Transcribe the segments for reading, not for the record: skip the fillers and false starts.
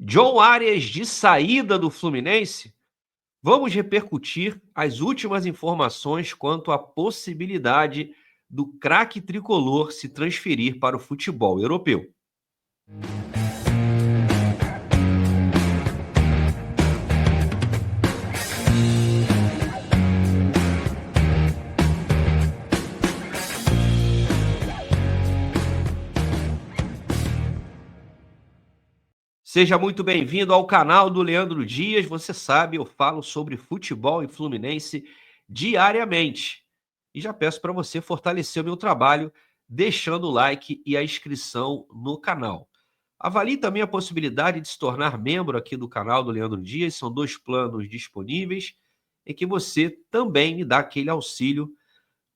John Arias de saída do Fluminense? Vamos repercutir as últimas informações quanto à possibilidade do craque tricolor se transferir para o futebol europeu. Seja muito bem-vindo ao canal do Leandro Dias. Você sabe, eu falo sobre futebol e Fluminense diariamente. E já peço para você fortalecer o meu trabalho deixando o like e a inscrição no canal. Avalie também a possibilidade de se tornar membro aqui do canal do Leandro Dias. São 2 planos disponíveis em que você também me dá aquele auxílio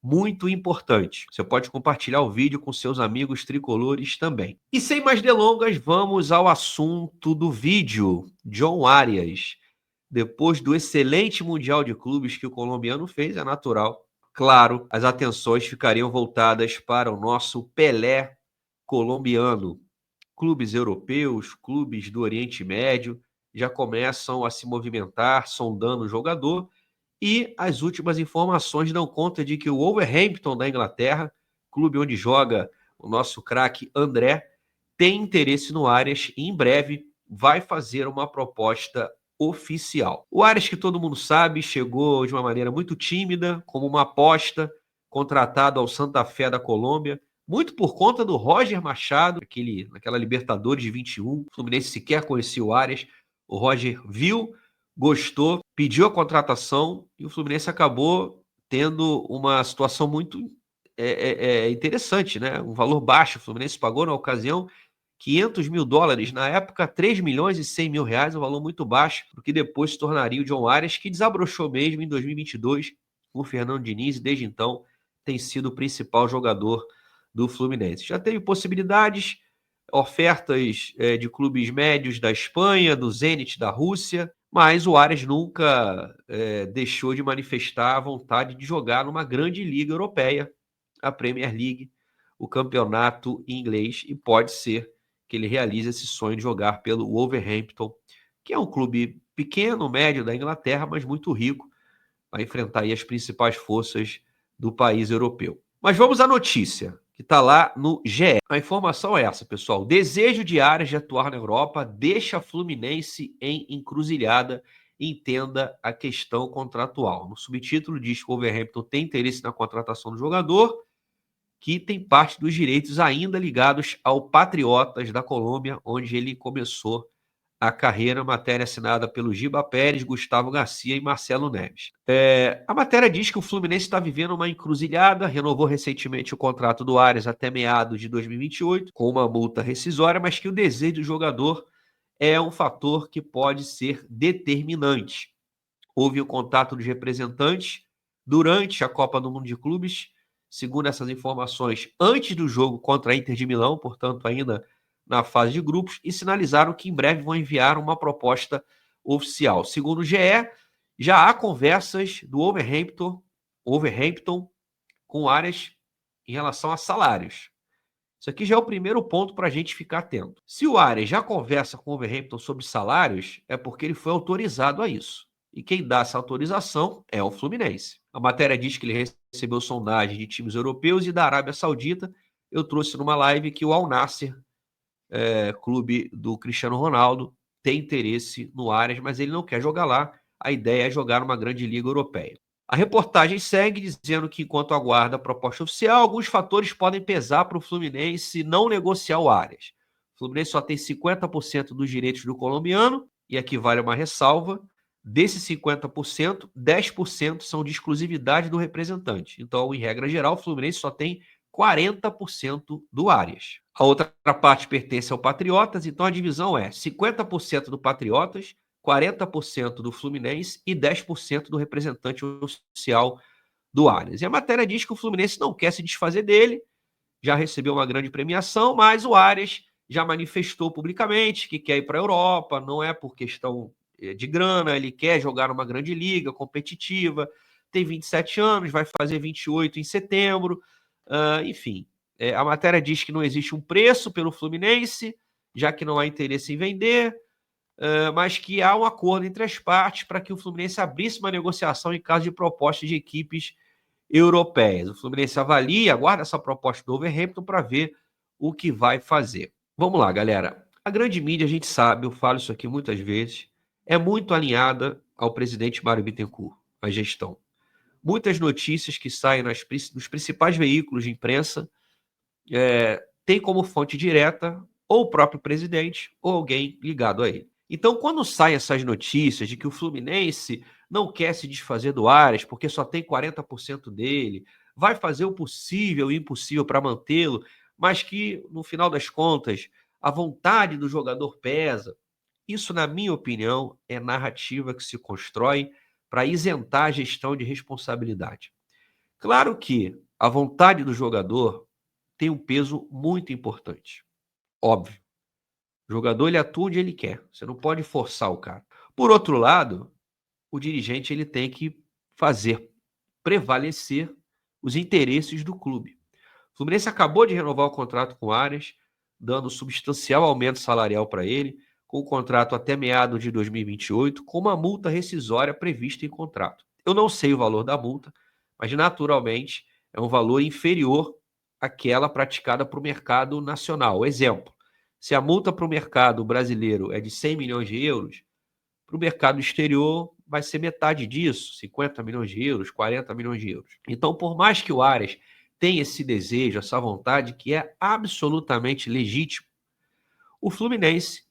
muito importante. Você pode compartilhar o vídeo com seus amigos tricolores também. E sem mais delongas, vamos ao assunto do vídeo. John Arias. Depois do excelente Mundial de Clubes que o colombiano fez, é natural. Claro, as atenções ficariam voltadas para o nosso Pelé colombiano. Clubes europeus, clubes do Oriente Médio já começam a se movimentar, sondando o jogador. E as últimas informações dão conta de que o Wolverhampton da Inglaterra, clube onde joga o nosso craque André, tem interesse no Arias e em breve vai fazer uma proposta oficial. O Arias, que todo mundo sabe, chegou de uma maneira muito tímida, como uma aposta, contratado ao Santa Fé da Colômbia, muito por conta do Roger Machado, naquela Libertadores de 21. O Fluminense sequer conhecia o Arias. O Roger viu, gostou, pediu a contratação e o Fluminense acabou tendo uma situação muito interessante, né? Um valor baixo. O Fluminense pagou na ocasião $500 mil, na época 3 milhões e 100 mil reais, um valor muito baixo, do que depois se tornaria o John Arias, que desabrochou mesmo em 2022 com o Fernando Diniz e desde então tem sido o principal jogador do Fluminense. Já teve possibilidades, ofertas de clubes médios da Espanha, do Zenit da Rússia, mas o Arias nunca deixou de manifestar a vontade de jogar numa grande liga europeia, a Premier League, o campeonato inglês, e pode ser que ele realize esse sonho de jogar pelo Wolverhampton, que é um clube pequeno, médio da Inglaterra, mas muito rico, vai enfrentar aí as principais forças do país europeu. Mas vamos à notícia, que está lá no GE. A informação é essa, pessoal. O desejo de Arias de atuar na Europa deixa Fluminense em encruzilhada. Entenda a questão contratual. No subtítulo diz que o Wolverhampton tem interesse na contratação do jogador, que tem parte dos direitos ainda ligados ao Patriotas da Colômbia, onde ele começou a carreira. Matéria assinada pelo Giba Pérez, Gustavo Garcia e Marcelo Neves. A matéria diz que o Fluminense está vivendo uma encruzilhada, renovou recentemente o contrato do Arias até meados de 2028, com uma multa rescisória, mas que o desejo do jogador é um fator que pode ser determinante. Houve o contato dos representantes durante a Copa do Mundo de Clubes, segundo essas informações, antes do jogo contra a Inter de Milão, portanto ainda na fase de grupos, e sinalizaram que em breve vão enviar uma proposta oficial. Segundo o GE, já há conversas do Wolverhampton com Arias em relação a salários. Isso aqui já é o primeiro ponto para a gente ficar atento. Se o Arias já conversa com o Wolverhampton sobre salários, é porque ele foi autorizado a isso. E quem dá essa autorização é o Fluminense. A matéria diz que ele recebeu sondagem de times europeus e da Arábia Saudita. Eu trouxe numa live que o Al Nassr, clube do Cristiano Ronaldo, tem interesse no Arias, mas ele não quer jogar lá. A ideia é jogar numa grande liga europeia. A reportagem segue dizendo que, enquanto aguarda a proposta oficial, alguns fatores podem pesar para o Fluminense não negociar o Arias. O Fluminense só tem 50% dos direitos do colombiano, e aqui vale uma ressalva. Desses 50%, 10% são de exclusividade do representante. Então, em regra geral, o Fluminense só tem 40% do Arias. A outra parte pertence ao Patriotas, então a divisão é 50% do Patriotas, 40% do Fluminense e 10% do representante oficial do Arias. E a matéria diz que o Fluminense não quer se desfazer dele, já recebeu uma grande premiação, mas o Arias já manifestou publicamente que quer ir para a Europa, não é por questão de grana, ele quer jogar numa grande liga competitiva, tem 27 anos, vai fazer 28 em setembro, enfim. A matéria diz que não existe um preço pelo Fluminense, já que não há interesse em vender. mas que há um acordo entre as partes para que o Fluminense abrisse uma negociação em caso de proposta de equipes europeias. O Fluminense avalia, aguarda essa proposta do Wolverhampton para ver o que vai fazer. Vamos lá, galera. A grande mídia, a gente sabe, eu falo isso aqui muitas vezes, é muito alinhada ao presidente Mário Bittencourt, a gestão. Muitas notícias que saem nos principais veículos de imprensa têm como fonte direta ou o próprio presidente ou alguém ligado a ele. Então, quando saem essas notícias de que o Fluminense não quer se desfazer do Aras porque só tem 40% dele, vai fazer o possível e o impossível para mantê-lo, mas que, no final das contas, a vontade do jogador pesa, isso, na minha opinião, é narrativa que se constrói para isentar a gestão de responsabilidade. Claro que a vontade do jogador tem um peso muito importante. Óbvio. O jogador ele atua onde ele quer. Você não pode forçar o cara. Por outro lado, o dirigente ele tem que fazer prevalecer os interesses do clube. O Fluminense acabou de renovar o contrato com o Arias, dando substancial aumento salarial para ele, com o contrato até meados de 2028, com uma multa rescisória prevista em contrato. Eu não sei o valor da multa, mas naturalmente é um valor inferior àquela praticada para o mercado nacional. Exemplo, se a multa para o mercado brasileiro é de 100 milhões de euros, para o mercado exterior vai ser metade disso, 50 milhões de euros, 40 milhões de euros. Então, por mais que o Arias tenha esse desejo, essa vontade, que é absolutamente legítimo, o Fluminense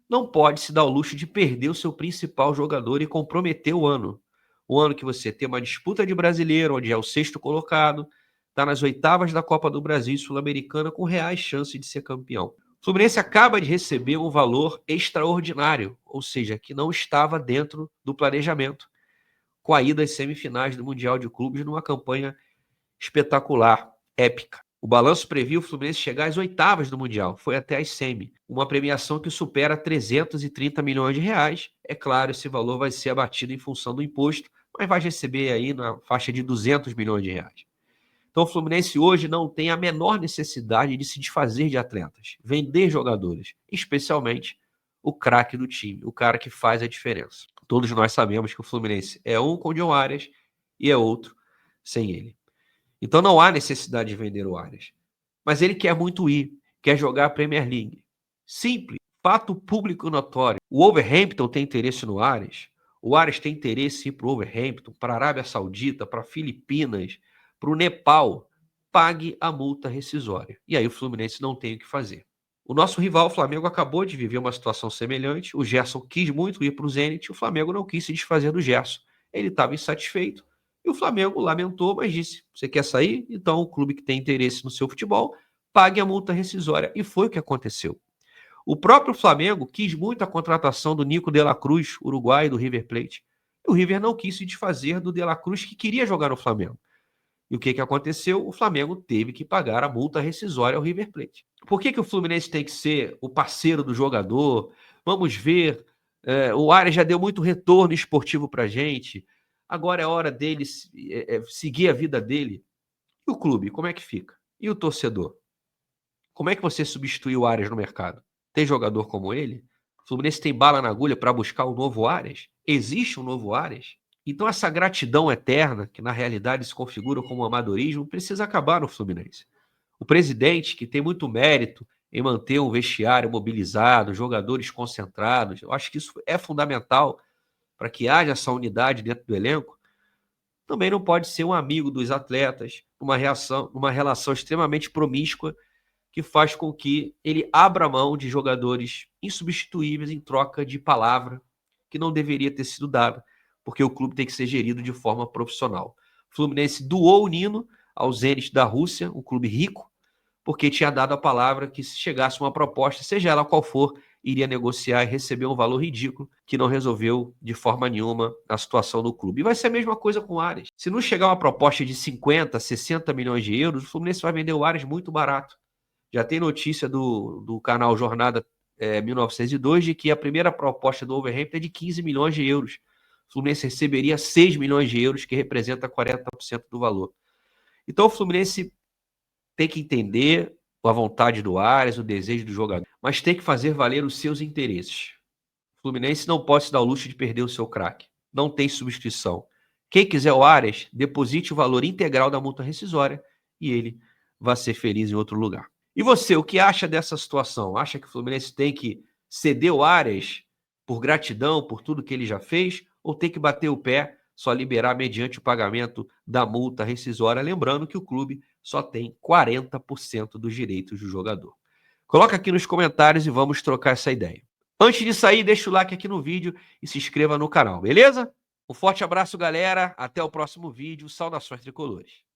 não pode se dar o luxo de perder o seu principal jogador e comprometer o ano. O ano que você tem uma disputa de brasileiro, onde é o sexto colocado, está nas oitavas da Copa do Brasil e Sul-Americana com reais chances de ser campeão. O Fluminense acaba de receber um valor extraordinário, ou seja, que não estava dentro do planejamento, com a ida às semifinais do Mundial de Clubes numa campanha espetacular, épica. O balanço previa o Fluminense chegar às oitavas do Mundial, foi até às semi. Uma premiação que supera 330 milhões de reais. É claro, esse valor vai ser abatido em função do imposto, mas vai receber aí na faixa de 200 milhões de reais. Então o Fluminense hoje não tem a menor necessidade de se desfazer de atletas, vender jogadores, especialmente o craque do time, o cara que faz a diferença. Todos nós sabemos que o Fluminense é um com o John Arias e é outro sem ele. Então não há necessidade de vender o Arias. Mas ele quer muito ir, quer jogar a Premier League. Simples, fato público notório. O Wolverhampton tem interesse no Arias, o Arias tem interesse em ir para o Wolverhampton, para a Arábia Saudita, para Filipinas, para o Nepal. Pague a multa rescisória. E aí o Fluminense não tem o que fazer. O nosso rival, o Flamengo, acabou de viver uma situação semelhante. O Gerson quis muito ir para o Zenit, o Flamengo não quis se desfazer do Gerson. Ele estava insatisfeito. E o Flamengo lamentou, mas disse: você quer sair? Então o clube que tem interesse no seu futebol pague a multa rescisória. E foi o que aconteceu. O próprio Flamengo quis muito a contratação do Nico de la Cruz, uruguaio do River Plate. E o River não quis se desfazer do de la Cruz, que queria jogar no Flamengo. E o que aconteceu? O Flamengo teve que pagar a multa rescisória ao River Plate. Por que o Fluminense tem que ser o parceiro do jogador? Vamos ver. O Arias já deu muito retorno esportivo para a gente. Agora é hora dele seguir a vida dele. E o clube, como é que fica? E o torcedor? Como é que você substitui o Arias no mercado? Tem jogador como ele? O Fluminense tem bala na agulha para buscar um novo Arias? Existe um novo Arias? Então essa gratidão eterna, que na realidade se configura como amadorismo, precisa acabar no Fluminense. O presidente, que tem muito mérito em manter um vestiário mobilizado, jogadores concentrados, eu acho que isso é fundamental para que haja essa unidade dentro do elenco, também não pode ser um amigo dos atletas, uma relação extremamente promíscua que faz com que ele abra mão de jogadores insubstituíveis em troca de palavra que não deveria ter sido dada, porque o clube tem que ser gerido de forma profissional. O Fluminense doou o Nino ao Zenit da Rússia, um clube rico, porque tinha dado a palavra que se chegasse uma proposta, seja ela qual for, iria negociar e receber um valor ridículo que não resolveu de forma nenhuma a situação do clube. E vai ser a mesma coisa com o Arias. Se não chegar uma proposta de 50, 60 milhões de euros, o Fluminense vai vender o Arias muito barato. Já tem notícia do canal Jornada 1902 de que a primeira proposta do Wolverhampton é de 15 milhões de euros. O Fluminense receberia 6 milhões de euros, que representa 40% do valor. Então o Fluminense tem que entender a vontade do Arias, o desejo do jogador, mas tem que fazer valer os seus interesses. O Fluminense não pode se dar o luxo de perder o seu craque. Não tem substituição. Quem quiser o Arias, deposite o valor integral da multa rescisória e ele vai ser feliz em outro lugar. E você, o que acha dessa situação? Acha que o Fluminense tem que ceder o Arias por gratidão, por tudo que ele já fez, ou tem que bater o pé, só liberar mediante o pagamento da multa rescisória? Lembrando que o clube só tem 40% dos direitos do jogador. Coloca aqui nos comentários e vamos trocar essa ideia. Antes de sair, deixa o like aqui no vídeo e se inscreva no canal, beleza? Um forte abraço, galera. Até o próximo vídeo. Saudações tricolores.